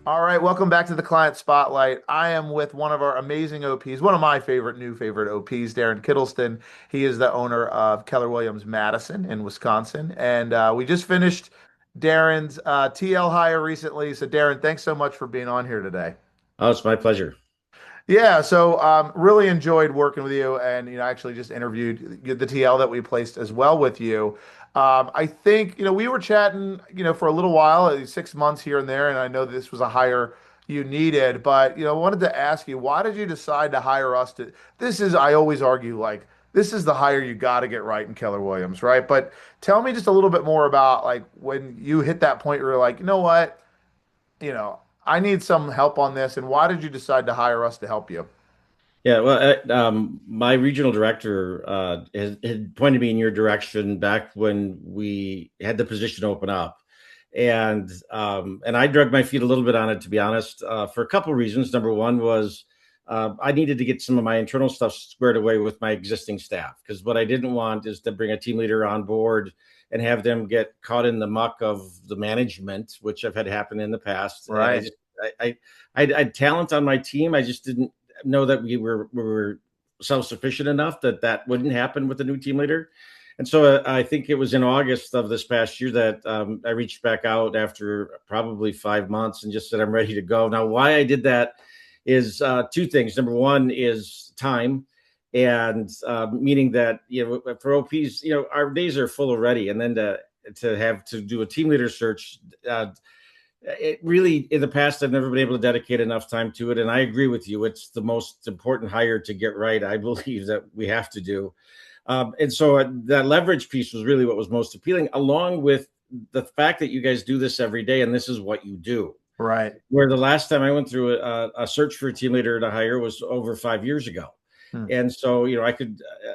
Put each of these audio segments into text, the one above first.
All right, welcome back to the Client Spotlight. I am with one of our amazing OPs, one of my new favorite OPs, Darren Kittleson. He is the owner of Keller Williams Madison in Wisconsin. And we just finished Darren's TL hire recently. So, Darren, thanks so much for being on here today. Oh, it's my pleasure. Yeah, so really enjoyed working with you, and I actually just interviewed the TL that we placed as well with you. I think we were chatting for a little while, 6 months here and there, and I know this was a hire you needed, but I wanted to ask you, why did you decide to hire us? This is, I always argue, like this is the hire you got to get right in Keller Williams, right? But tell me just a little bit more about like when you hit that point where you're like, you know what? I need some help on this. And why did you decide to hire us to help you? Yeah, well, my regional director had pointed me in your direction back when we had the position open up, and I dragged my feet a little bit on it, to be honest, for a couple of reasons. Number one was I needed to get some of my internal stuff squared away with my existing staff, because what I didn't want is to bring a team leader on board and have them get caught in the muck of the management, which I've had happen in the past. And Right. I had talent on my team. I just didn't know that we were self-sufficient enough that that wouldn't happen with the new team leader. And so I think it was in August of this past year that I reached back out after probably 5 months and just said, I'm ready to go. Now, why I did that is two things. Number one is time, and meaning that, for OPs, our days are full already. And then to have to do a team leader search, it really, in the past, I've never been able to dedicate enough time to it. And I agree with you. It's the most important hire to get right, I believe, that we have to do. And so that leverage piece was really what was most appealing, along with the fact that you guys do this every day and this is what you do. Right. Where the last time I went through a search for a team leader to hire was over 5 years ago. Hmm. And so,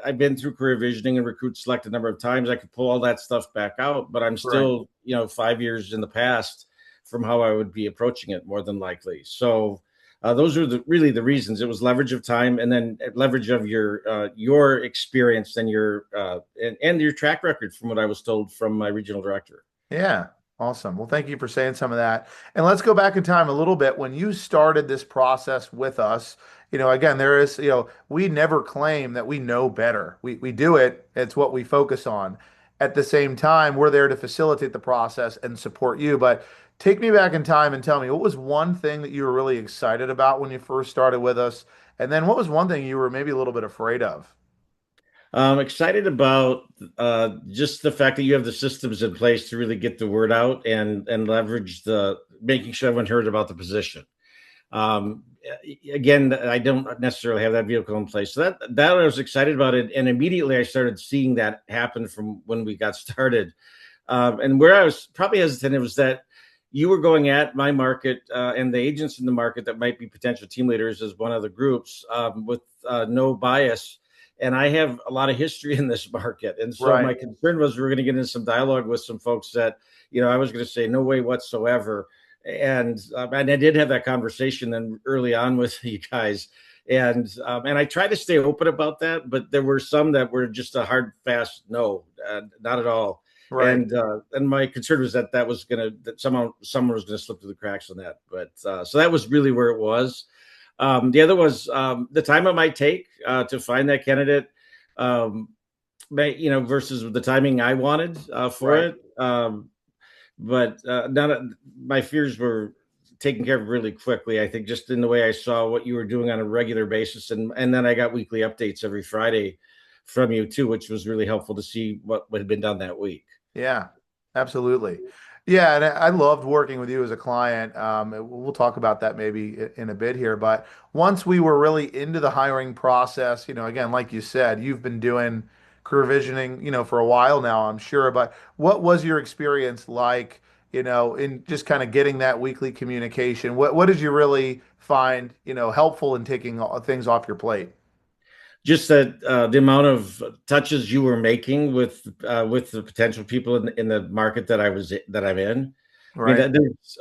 I've been through career visioning and recruit select a number of times. I could pull all that stuff back out, but I'm Right. still, 5 years in the past from how I would be approaching it, more than likely. So those are really the reasons. It was leverage of time, and then leverage of your experience and and your track record, from what I was told from my regional director. Yeah. Awesome. Well, thank you for saying some of that. And let's go back in time a little bit. When you started this process with us, again, there is, we never claim that we know better. We do it. It's what we focus on. At the same time, we're there to facilitate the process and support you. But take me back in time and tell me, what was one thing that you were really excited about when you first started with us? And then what was one thing you were maybe a little bit afraid of? I'm excited about just the fact that you have the systems in place to really get the word out and leverage the making sure everyone heard about the position. Um, Again, I don't necessarily have that vehicle in place, so that I was excited about it, and immediately I started seeing that happen from when we got started. And where I was probably hesitant, it was that you were going at my market and the agents in the market that might be potential team leaders as one of the groups, with no bias. And I have a lot of history in this market. And so my Right. concern was we were going to get into some dialogue with some folks that, I was going to say, no way whatsoever. And I did have that conversation then early on with you guys. And I tried to stay open about that, but there were some that were just a hard, fast no, not at all. Right. And my concern was that someone was gonna slip through the cracks on that. But so that was really where it was. The other was the time it might take to find that candidate, versus the timing I wanted for Right. it. But my fears were taken care of really quickly. I think just in the way I saw what you were doing on a regular basis, and then I got weekly updates every Friday from you too, which was really helpful to see what had been done that week. Yeah, absolutely. Yeah, and I loved working with you as a client. We'll talk about that maybe in a bit here. But once we were really into the hiring process, again, like you said, you've been doing career visioning, for a while now, I'm sure. But what was your experience like, in just kind of getting that weekly communication? What did you really find, helpful in taking things off your plate? Just that the amount of touches you were making with the potential people in the market that I'm in. I mean,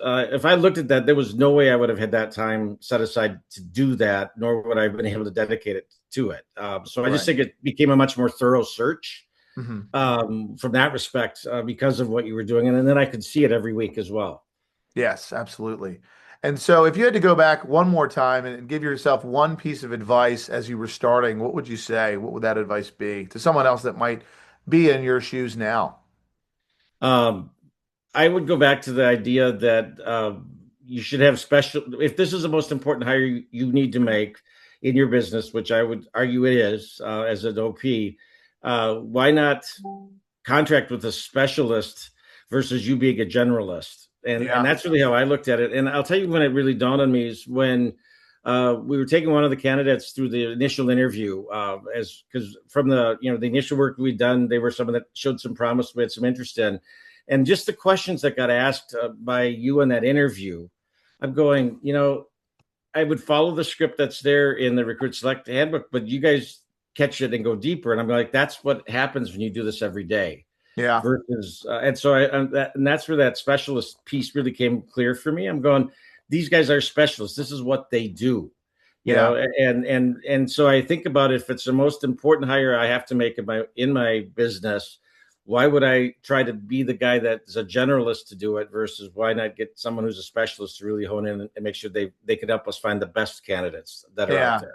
Right. if I looked at that, there was no way I would have had that time set aside to do that, nor would I have been able to dedicate it to it. So I just Right. think it became a much more thorough search Mhm. from that respect, because of what you were doing, and then I could see it every week as well. Yes, absolutely. And so, if you had to go back one more time and give yourself one piece of advice as you were starting, what would you say? What would that advice be to someone else that might be in your shoes now? Um, I would go back to the idea that you should have special. If this is the most important hire you need to make in your business, which I would argue it is as an OP, why not contract with a specialist versus you being a generalist? And Yeah. that's really how I looked at it. And I'll tell you when it really dawned on me is when we were taking one of the candidates through the initial interview, as because from the initial work we'd done, they were someone that showed some promise, we had some interest in, and just the questions that got asked by you in that interview. I'm going, I would follow the script that's there in the Recruit Select handbook, but you guys catch it and go deeper. And I'm like, that's what happens when you do this every day. Yeah. Versus, and so and that's where that specialist piece really came clear for me. I'm going, these guys are specialists. This is what they do, Yeah. and so I think about if it's the most important hire I have to make in my business, why would I try to be the guy that's a generalist to do it versus why not get someone who's a specialist to really hone in and make sure they could help us find the best candidates that are out Yeah. there.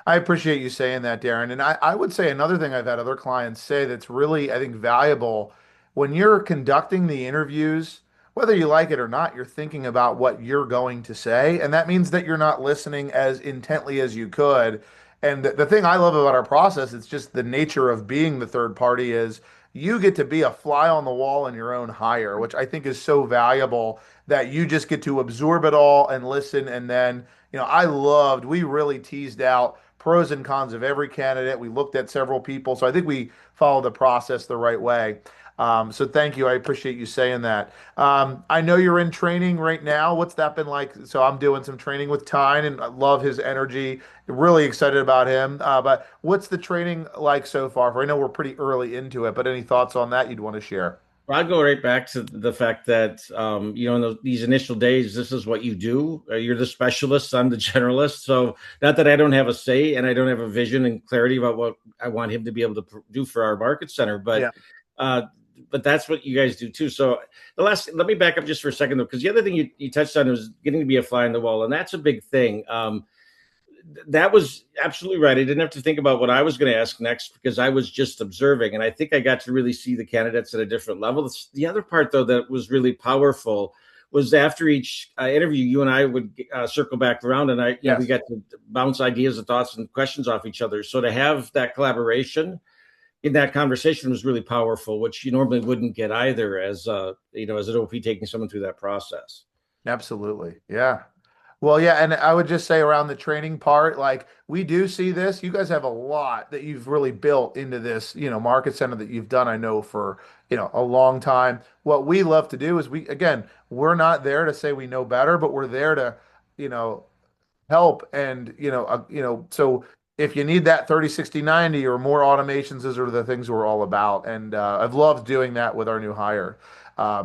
I appreciate you saying that, Darren. And I would say another thing I've had other clients say that's really, I think, valuable when you're conducting the interviews, whether you like it or not, you're thinking about what you're going to say. And that means that you're not listening as intently as you could. And the thing I love about our process, it's just the nature of being the third party is you get to be a fly on the wall in your own hire, which I think is so valuable that you just get to absorb it all and listen. And then, we really teased out pros and cons of every candidate. We looked at several people. So I think we followed the process the right way. So thank you. I appreciate you saying that. I know you're in training right now. What's that been like? So I'm doing some training with Tyne and I love his energy. Really excited about him. But what's the training like so far? I know we're pretty early into it, but any thoughts on that you'd want to share? Well, I'll go right back to the fact that in these initial days, this is what you do. You're the specialist. I'm the generalist. So not that I don't have a say and I don't have a vision and clarity about what I want him to be able to do for our market center, Yeah. uh, but that's what you guys do too. So let me back up just for a second though, because the other thing you touched on was getting to be a fly on the wall, and that's a big thing. That was absolutely right. I didn't have to think about what I was going to ask next because I was just observing. And I think I got to really see the candidates at a different level. The other part, though, that was really powerful was after each interview, you and I would circle back around and we Yes. got to bounce ideas and thoughts and questions off each other. So to have that collaboration in that conversation was really powerful, which you normally wouldn't get either as an OP taking someone through that process. Absolutely. Yeah. Well, yeah, and I would just say around the training part, like we do see this. You guys have a lot that you've really built into this, market center that you've done, I know, for, a long time. What we love to do is we're not there to say we know better, but we're there to, you know, help and so if you need that 30, 60, 90 or more automations, those are the things we're all about. And I've loved doing that with our new hire.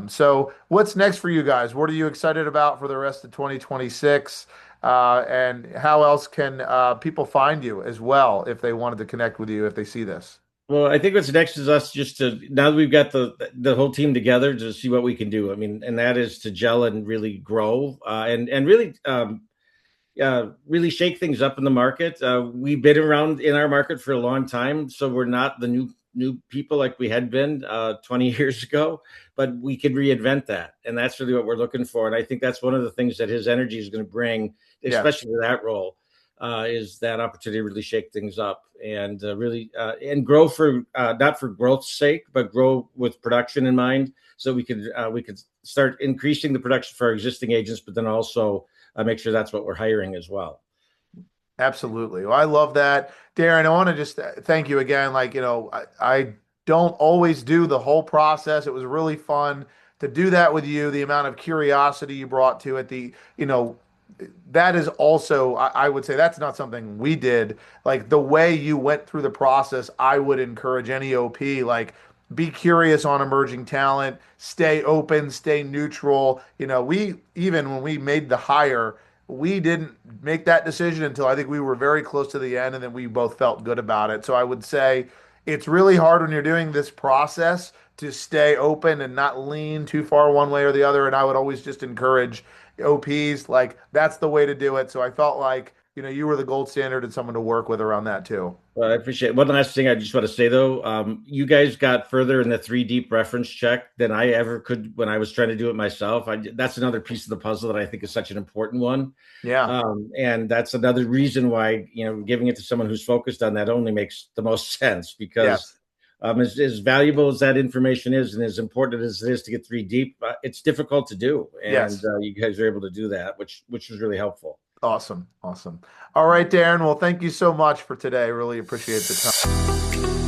So what's next for you guys? What are you excited about for the rest of 2026? And how else can people find you as well if they wanted to connect with you if they see this? Well, I think what's next is us just to now that we've got the whole team together to see what we can do. I mean, and that is to gel and really grow and really shake things up in the market. We've been around in our market for a long time, so we're not the new people like we had been 20 years ago, but we could reinvent that, and that's really what we're looking for. And I think that's one of the things that his energy is going to bring, Yeah. especially to that role, is that opportunity to really shake things up and really and grow for not for growth's sake, but grow with production in mind, so we could start increasing the production for our existing agents, but then also make sure that's what we're hiring as well. Absolutely. Well, I love that. Darren, I want to just thank you again. I don't always do the whole process. It was really fun to do that with you. The amount of curiosity you brought to it, that is also, I would say that's not something we did. Like the way you went through the process, I would encourage any OP, like be curious on emerging talent, stay open, stay neutral. Even when we made the hire, we didn't make that decision until I think we were very close to the end, and then we both felt good about it. So I would say it's really hard when you're doing this process to stay open and not lean too far one way or the other. And I would always just encourage OPs, like that's the way to do it. So I felt like, you were the gold standard and someone to work with around that too. Well, I appreciate it. One last thing I just want to say though, you guys got further in the three deep reference check than I ever could when I was trying to do it myself. That's another piece of the puzzle that I think is such an important one. Yeah. And that's another reason why, giving it to someone who's focused on that only makes the most sense because Yes. as valuable as that information is and as important as it is to get three deep, it's difficult to do. And Yes. you guys are able to do that, which was really helpful. Awesome. Awesome. All right, Darren. Well, thank you so much for today. Really appreciate the time.